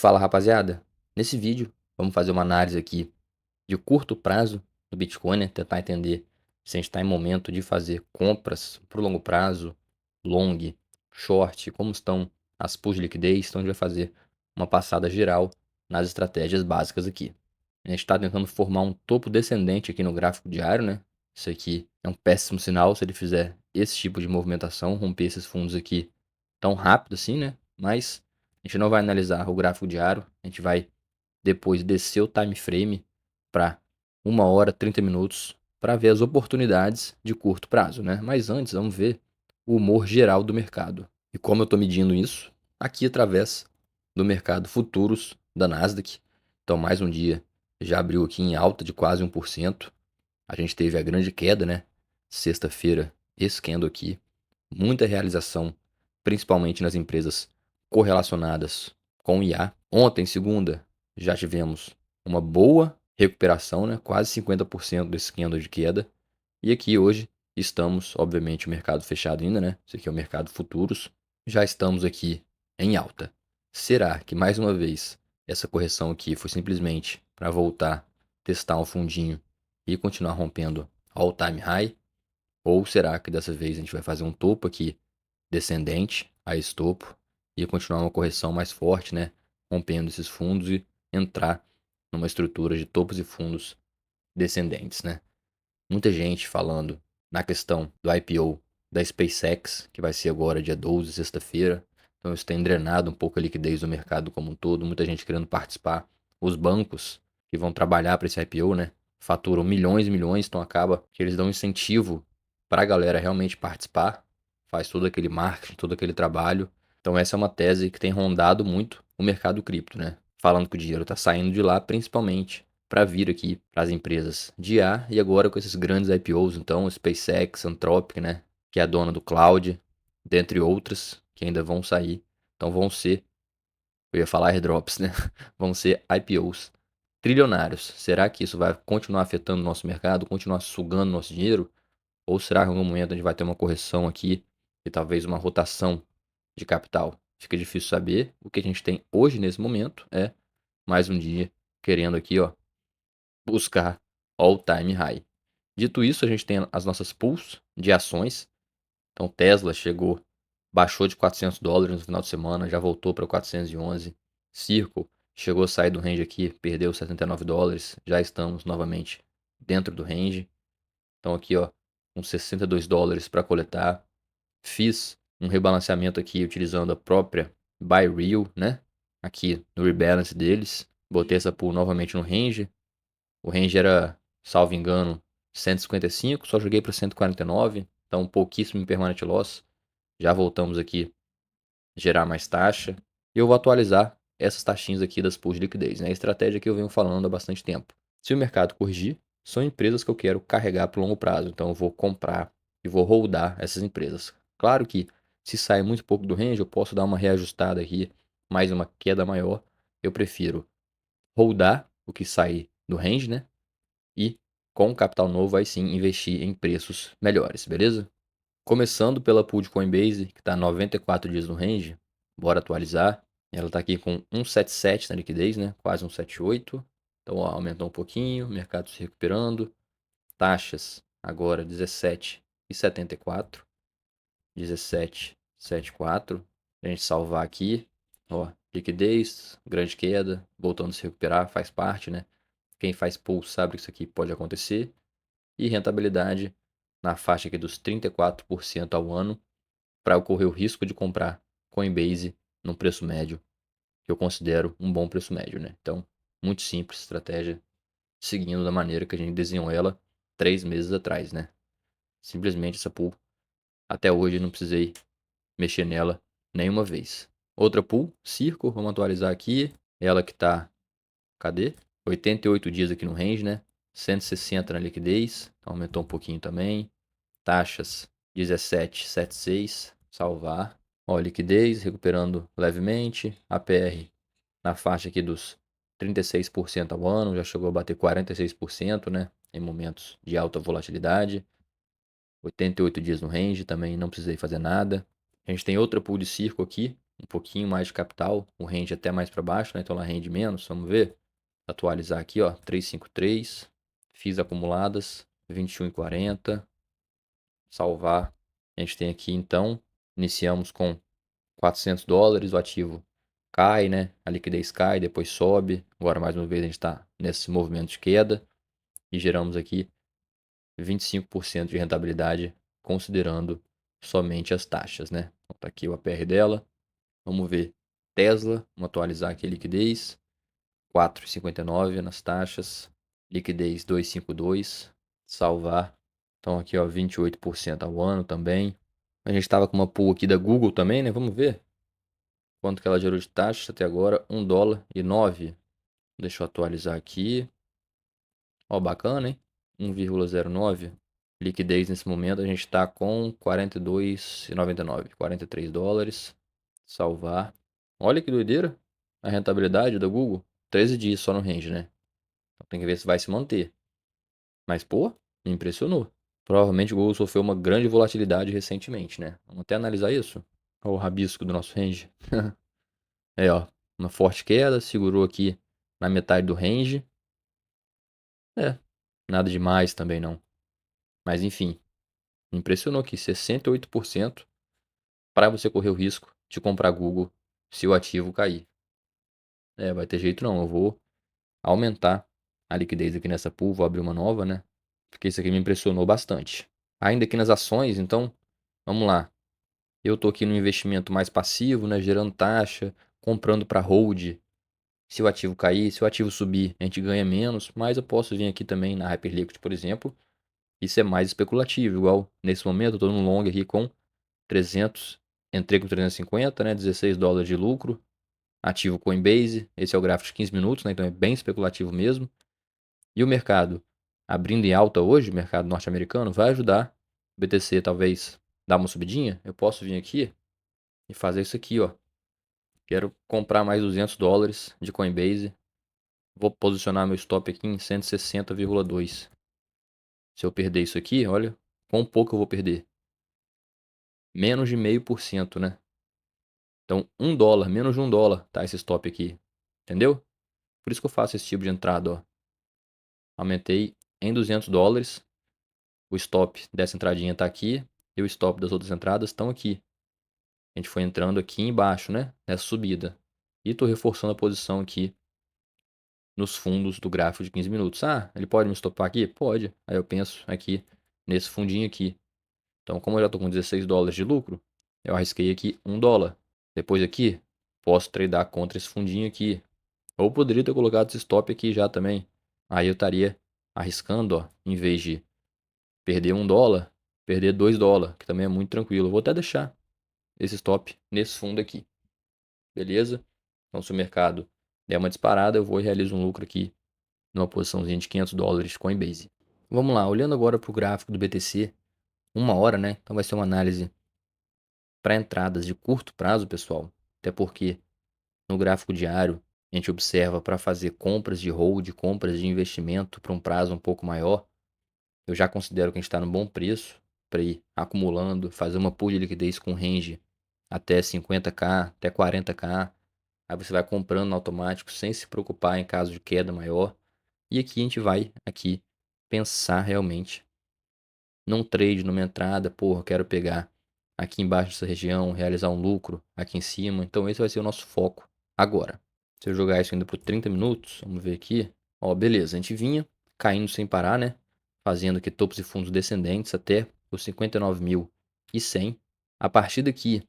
Fala rapaziada, nesse vídeo vamos fazer uma análise aqui de curto prazo do Bitcoin, né? Tentar entender se a gente está em momento de fazer compras para o longo prazo, long, short, como estão as pools de liquidez. Então a gente vai fazer uma passada geral nas estratégias básicas aqui. A gente está tentando formar um topo descendente aqui no gráfico diário, né? Isso aqui é um péssimo sinal se ele fizer esse tipo de movimentação, romper esses fundos aqui tão rápido assim, né? Mas a gente não vai analisar o gráfico diário, a gente vai depois descer o time frame para 1 hora, 30 minutos, para ver as oportunidades de curto prazo, né? Mas antes, vamos ver o humor geral do mercado. E como eu estou medindo isso? Aqui através do mercado futuros da Nasdaq. Então, mais um dia já abriu aqui em alta de quase 1%. A gente teve a grande queda, né? Sexta-feira, esse candle aqui. Muita realização, principalmente nas empresas correlacionadas com IA. Ontem, segunda, já tivemos uma boa recuperação, né? Quase 50% desse candle de queda. E aqui hoje estamos, obviamente, o mercado fechado ainda, né? Esse aqui é o mercado futuros. Já estamos aqui em alta. Será que mais uma vez essa correção aqui foi simplesmente para voltar, testar um fundinho e continuar rompendo all time high? Ou será que dessa vez a gente vai fazer um topo aqui descendente a esse topo e continuar uma correção mais forte, né? Rompendo esses fundos e entrar numa estrutura de topos e fundos descendentes, né? Muita gente falando na questão do IPO da SpaceX, que vai ser agora dia 12, sexta-feira. Então isso tem drenado um pouco a liquidez do mercado como um todo, muita gente querendo participar. Os bancos que vão trabalhar para esse IPO, né, faturam milhões e milhões, então acaba que eles dão incentivo para a galera realmente participar, faz todo aquele marketing, todo aquele trabalho. Então essa é uma tese que tem rondado muito o mercado cripto, né? Falando que o dinheiro está saindo de lá, principalmente para vir aqui para as empresas de IA e agora com esses grandes IPOs, então SpaceX, Anthropic, né, que é a dona do cloud, dentre outras que ainda vão sair. Então vão ser, eu ia falar airdrops, né? Vão ser IPOs trilionários. Será que isso vai continuar afetando o nosso mercado, continuar sugando nosso dinheiro? Ou será que em algum momento a gente vai ter uma correção aqui e talvez uma rotação de capital? Fica difícil saber. O que a gente tem hoje nesse momento é mais um dia querendo aqui, ó, buscar all time high. Dito isso, a gente tem as nossas pools de ações. Então Tesla baixou de $400 no final de semana, já voltou para 411. Circle chegou a sair do range aqui, perdeu $79, já estamos novamente dentro do range. Então aqui, ó, com $62 para coletar. Fiz um rebalanceamento aqui utilizando a própria BuyReal, né? Aqui no rebalance deles. Botei essa pool novamente no range. O range era, salvo engano, 155, só joguei para 149, então pouquíssimo em permanent loss. Já voltamos aqui a gerar mais taxa. E eu vou atualizar essas taxinhas aqui das pools de liquidez, né? A estratégia que eu venho falando há bastante tempo. Se o mercado corrigir, são empresas que eu quero carregar para o longo prazo, então eu vou comprar e vou holdar essas empresas. Claro que se sair muito pouco do range, eu posso dar uma reajustada aqui, mais uma queda maior. Eu prefiro holdar o que sair do range, né? E com o capital novo, aí sim investir em preços melhores, beleza? Começando pela pool de Coinbase, que está 94 dias no range, bora atualizar. Ela está aqui com 1,77 na liquidez, né? Quase 1,78. Então ó, aumentou um pouquinho, mercado se recuperando. Taxas agora 17,74. 17,74. A gente salvar aqui, ó, liquidez, grande queda, voltando a se recuperar, faz parte, né? Quem faz pool sabe que isso aqui pode acontecer. E rentabilidade na faixa aqui dos 34% ao ano, para ocorrer o risco de comprar Coinbase num preço médio, que eu considero um bom preço médio, né? Então, muito simples estratégia, seguindo da maneira que a gente desenhou ela 3 meses atrás, né? Simplesmente essa pool, até hoje não precisei mexer nela nenhuma vez. Outra pool, Circo, vamos atualizar aqui. Ela que tá, cadê? 88 dias aqui no range, né? 160 na liquidez, aumentou um pouquinho também. Taxas 17,76, salvar. Ó, liquidez recuperando levemente. APR na faixa aqui dos 36% ao ano, já chegou a bater 46%, né? Em momentos de alta volatilidade. 88 dias no range, também não precisei fazer nada. A gente tem outra pool de circo aqui, um pouquinho mais de capital, o range até mais para baixo, né? Então ela rende menos, vamos ver. Atualizar aqui, ó, 353, fiz acumuladas, 21,40, salvar. A gente tem aqui então, iniciamos com $400, o ativo cai, né? A liquidez cai, depois sobe. Agora mais uma vez a gente está nesse movimento de queda e geramos aqui 25% de rentabilidade considerando somente as taxas, né? Então, tá aqui o APR dela. Vamos ver Tesla, vamos atualizar aqui a liquidez, 4,59 nas taxas, liquidez 2,52, salvar. Então aqui ó, 28% ao ano também. A gente estava com uma pool aqui da Google também, né? Vamos ver quanto que ela gerou de taxa até agora, $1,09. Deixa eu atualizar aqui. Ó, bacana, hein? 1,09. Liquidez nesse momento a gente está com 42,99, $43. Salvar. Olha que doideira. A rentabilidade da Google, 13 dias só no range, né? Então tem que ver se vai se manter. Mas, pô, me impressionou. Provavelmente o Google sofreu uma grande volatilidade recentemente, né? Vamos até analisar isso. Olha o rabisco do nosso range. É, ó. Uma forte queda, segurou aqui na metade do range. É, nada demais também não. Mas enfim, me impressionou aqui, 68% para você correr o risco de comprar Google se o ativo cair. É, vai ter jeito não, eu vou aumentar a liquidez aqui nessa pool, vou abrir uma nova, né? Porque isso aqui me impressionou bastante. Ainda aqui nas ações, então, vamos lá. Eu tô aqui no investimento mais passivo, né, gerando taxa, comprando para hold. Se o ativo cair, se o ativo subir, a gente ganha menos, mas eu posso vir aqui também na Hyperliquid, por exemplo. Isso é mais especulativo, igual nesse momento eu tô no long aqui com 300, entrei com 350, né, $16 de lucro. Ativo Coinbase, esse é o gráfico de 15 minutos, né, então é bem especulativo mesmo. E o mercado abrindo em alta hoje, o mercado norte-americano, vai ajudar o BTC talvez dar uma subidinha. Eu posso vir aqui e fazer isso aqui, ó. Quero comprar mais $200 de Coinbase. Vou posicionar meu stop aqui em 160,2. Se eu perder isso aqui, olha, quão pouco eu vou perder. Menos de 0,5%, né? Então, $1, menos de $1, tá esse stop aqui. Entendeu? Por isso que eu faço esse tipo de entrada, ó. Aumentei em $200. O stop dessa entradinha tá aqui. E o stop das outras entradas estão aqui. A gente foi entrando aqui embaixo, né? Nessa subida. E tô reforçando a posição aqui nos fundos do gráfico de 15 minutos. Ah, ele pode me estopar aqui? Pode. Aí eu penso aqui nesse fundinho aqui. Então, como eu já estou com $16 de lucro, eu arrisquei aqui $1. Depois aqui, posso tradear contra esse fundinho aqui. Ou poderia ter colocado esse stop aqui já também. Aí eu estaria arriscando, ó, em vez de perder $1, perder $2, que também é muito tranquilo. Eu vou até deixar esse stop nesse fundo aqui. Beleza? Então, se o mercado der uma disparada, eu vou e realizo um lucro aqui numa posiçãozinha de $500 de Coinbase. Vamos lá, olhando agora para o gráfico do BTC, 1 hora, né? Então vai ser uma análise para entradas de curto prazo, pessoal. Até porque no gráfico diário a gente observa para fazer compras de hold, compras de investimento para um prazo um pouco maior. Eu já considero que a gente está no bom preço para ir acumulando, fazer uma pool de liquidez com range até 50k, até 40k. Aí você vai comprando no automático sem se preocupar em caso de queda maior. E aqui a gente vai aqui pensar realmente num trade, numa entrada, porra, eu quero pegar aqui embaixo dessa região, realizar um lucro aqui em cima. Então esse vai ser o nosso foco agora. Se eu jogar isso ainda por 30 minutos, vamos ver aqui. Ó, beleza, a gente vinha caindo sem parar, né? Fazendo aqui topos e fundos descendentes até os 59.100. A partir daqui,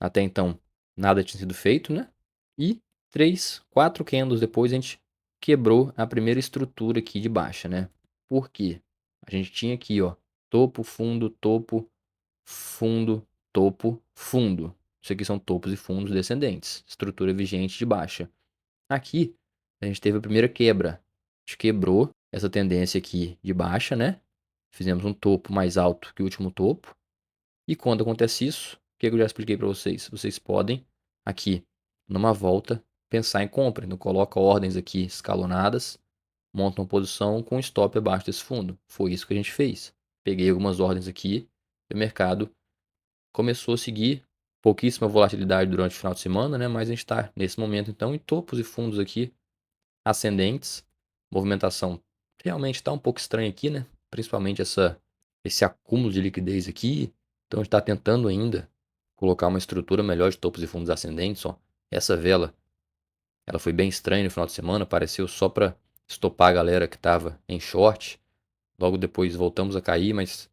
até então, nada tinha sido feito, né? E 3, 4 candles depois a gente quebrou a primeira estrutura aqui de baixa, né? Por quê? A gente tinha aqui, ó, topo, fundo, topo, fundo, topo, fundo. Isso aqui são topos e fundos descendentes, estrutura vigente de baixa. Aqui, a gente teve a primeira quebra. A gente quebrou essa tendência aqui de baixa, né? Fizemos um topo mais alto que o último topo. E quando acontece isso, o que eu já expliquei para vocês? Vocês podem, aqui, numa volta, pensar em compra. Então, coloca ordens aqui escalonadas, monta uma posição com stop abaixo desse fundo. Foi isso que a gente fez. Peguei algumas ordens aqui e o mercado começou a seguir Pouquíssima volatilidade durante o final de semana, né? Mas a gente está nesse momento então em topos e fundos aqui ascendentes. Movimentação realmente está um pouco estranha aqui, né? Principalmente esse acúmulo de liquidez aqui. Então a gente está tentando ainda colocar uma estrutura melhor de topos e fundos ascendentes. Ó. Essa vela, ela foi bem estranha no final de semana, apareceu só para estopar a galera que estava em short. Logo depois voltamos a cair, mas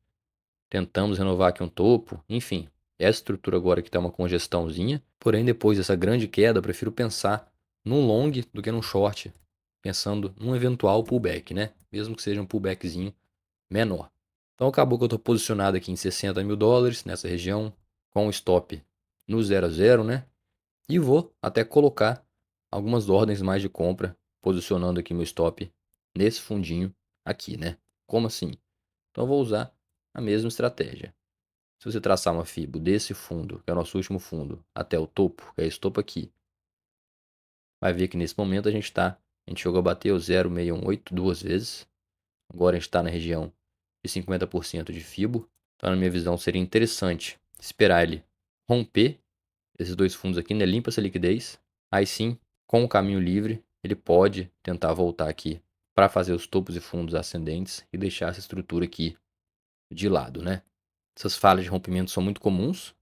tentamos renovar aqui um topo. Enfim, essa estrutura agora que está uma congestãozinha. Porém, depois dessa grande queda, eu prefiro pensar num long do que num short. Pensando num eventual pullback, né? Mesmo que seja um pullbackzinho menor. Então acabou que eu estou posicionado aqui em 60 mil dólares nessa região, com o stop no 0 a 0, né? E vou até colocar algumas ordens mais de compra, posicionando aqui meu stop nesse fundinho aqui, né? Como assim? Então eu vou usar a mesma estratégia. Se você traçar uma fibo desse fundo, que é o nosso último fundo, até o topo, que é esse topo aqui, vai ver que nesse momento a gente chegou a bater o 0,618 duas vezes. Agora a gente está na região de 50% de fibo. Então, na minha visão, seria interessante esperar ele romper esses dois fundos aqui, né? Limpa essa liquidez. Aí sim, com o caminho livre, ele pode tentar voltar aqui para fazer os topos e fundos ascendentes e deixar essa estrutura aqui de lado, né? Essas falhas de rompimento são muito comuns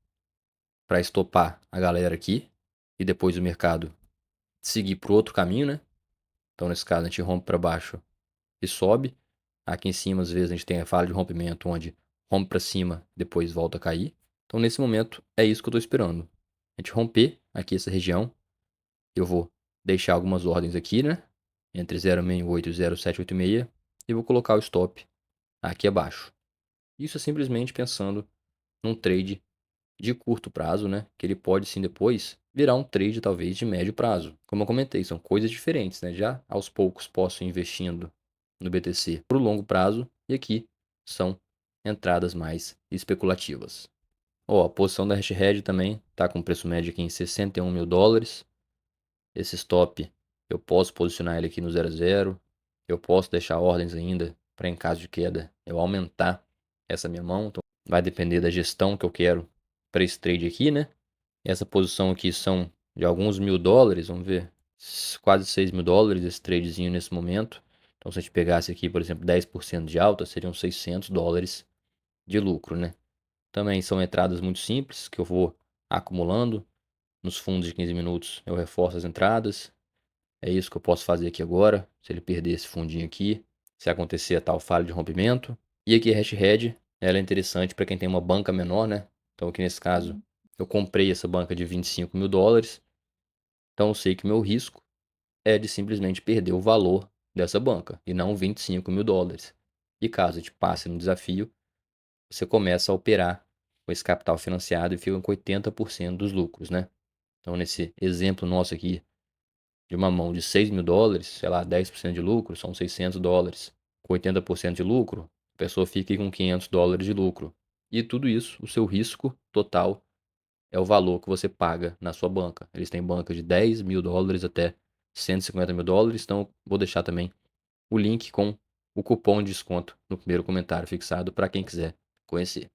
para estopar a galera aqui e depois o mercado seguir para o outro caminho, né? Então, nesse caso, a gente rompe para baixo e sobe. Aqui em cima, às vezes, a gente tem a falha de rompimento, onde rompe para cima, depois volta a cair. Então, nesse momento, é isso que eu estou esperando. A gente romper aqui essa região. Eu vou deixar algumas ordens aqui, né? Entre 0,68 e 0,786. E vou colocar o stop aqui abaixo. Isso é simplesmente pensando num trade de curto prazo, né? Que ele pode sim depois virar um trade talvez de médio prazo. Como eu comentei, são coisas diferentes, né? Já aos poucos posso ir investindo no BTC para o longo prazo e aqui são entradas mais especulativas. Ó, a posição da Hashhead também está com preço médio aqui em 61 mil dólares. Esse stop eu posso posicionar ele aqui no 0 a 0. Eu posso deixar ordens ainda para em caso de queda eu aumentar essa minha mão. Então vai depender da gestão que eu quero para esse trade aqui, né? Essa posição aqui são de alguns mil dólares, vamos ver, quase 6 mil dólares esse tradezinho nesse momento. Então se a gente pegasse aqui, por exemplo, 10% de alta, seriam 600 dólares de lucro, né? Também são entradas muito simples que eu vou acumulando. Nos fundos de 15 minutos eu reforço as entradas. É isso que eu posso fazer aqui agora. Se ele perder esse fundinho aqui, se acontecer a tal falha de rompimento. E aqui a Hashhead, ela é interessante para quem tem uma banca menor, né? Então aqui nesse caso, eu comprei essa banca de 25 mil dólares. Então eu sei que meu risco é de simplesmente perder o valor dessa banca e não 25 mil dólares. E caso te passe no desafio, você começa a operar com esse capital financiado e fica com 80% dos lucros, né? Então nesse exemplo nosso aqui, de uma mão de 6 mil dólares, sei lá, 10% de lucro, são 600 dólares. Com 80% de lucro, a pessoa fica com 500 dólares de lucro. E tudo isso, o seu risco total é o valor que você paga na sua banca. Eles têm banca de 10 mil dólares até 150 mil dólares, então vou deixar também o link com o cupom de desconto no primeiro comentário fixado para quem quiser conhecer.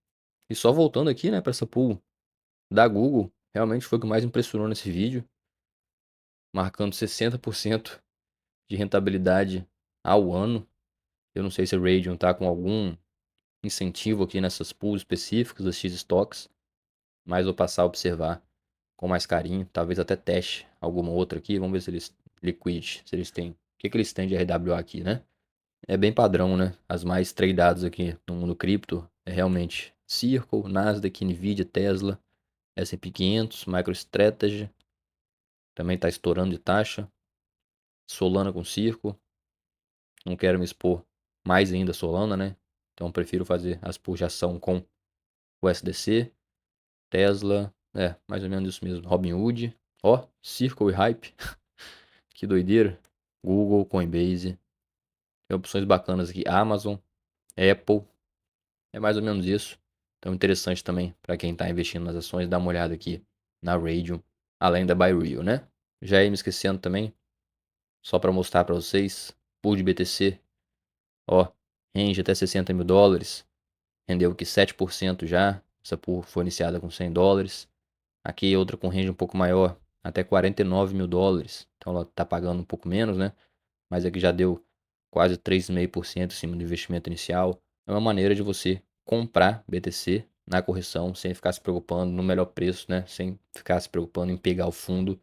E só voltando aqui, né, para essa pool da Google, realmente foi o que mais impressionou nesse vídeo, marcando 60% de rentabilidade ao ano. Eu não sei se a Radion está com algum incentivo aqui nessas pools específicas das X-Stocks, mas vou passar a observar com mais carinho, talvez até teste alguma outra aqui, vamos ver se eles liquid, se eles têm, o que que eles têm de RWA aqui, né? É bem padrão, né? As mais tradeadas aqui no mundo cripto é realmente Circle, Nasdaq, Nvidia, Tesla, S&P 500, MicroStrategy, também está estourando de taxa, Solana com Circle. Não quero me expor mais ainda a Solana, né? Então prefiro fazer as pools de ação com o SDC, Tesla, mais ou menos isso mesmo. Robinhood, ó, Circle e Hype, que doideira. Google, Coinbase, tem opções bacanas aqui. Amazon, Apple, é mais ou menos isso. Então interessante também para quem está investindo nas ações, dar uma olhada aqui na Radium, além da BuyReal, né? Já ia me esquecendo também, só para mostrar para vocês, pool de BTC, ó, range até 60 mil dólares. Rendeu que 7% já. Essa pool foi iniciada com 100 dólares. Aqui outra com range um pouco maior, até US$ 49.000. Então ela tá pagando um pouco menos, né? Mas aqui já deu quase 3,5% em cima do investimento inicial. É uma maneira de você comprar BTC na correção sem ficar se preocupando no melhor preço, né? Sem ficar se preocupando em pegar o fundo.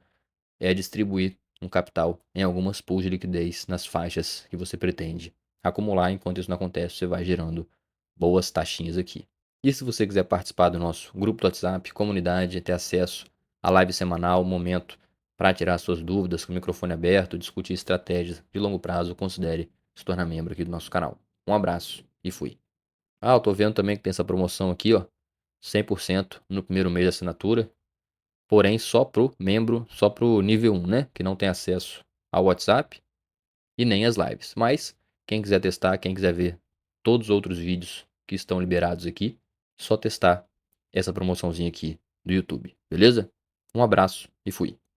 É distribuir um capital em algumas pools de liquidez nas faixas que você pretende acumular. Enquanto isso não acontece, você vai gerando boas taxinhas aqui. E se você quiser participar do nosso grupo do WhatsApp, comunidade, ter acesso à live semanal, momento para tirar suas dúvidas com o microfone aberto, discutir estratégias de longo prazo, considere se tornar membro aqui do nosso canal. Um abraço e fui. Ah, eu tô vendo também que tem essa promoção aqui, ó, 100% no primeiro mês de assinatura, porém só pro membro, só pro nível 1, né, que não tem acesso ao WhatsApp e nem as lives. Mas quem quiser testar, quem quiser ver todos os outros vídeos que estão liberados aqui, só testar essa promoçãozinha aqui do YouTube, beleza? Um abraço e fui.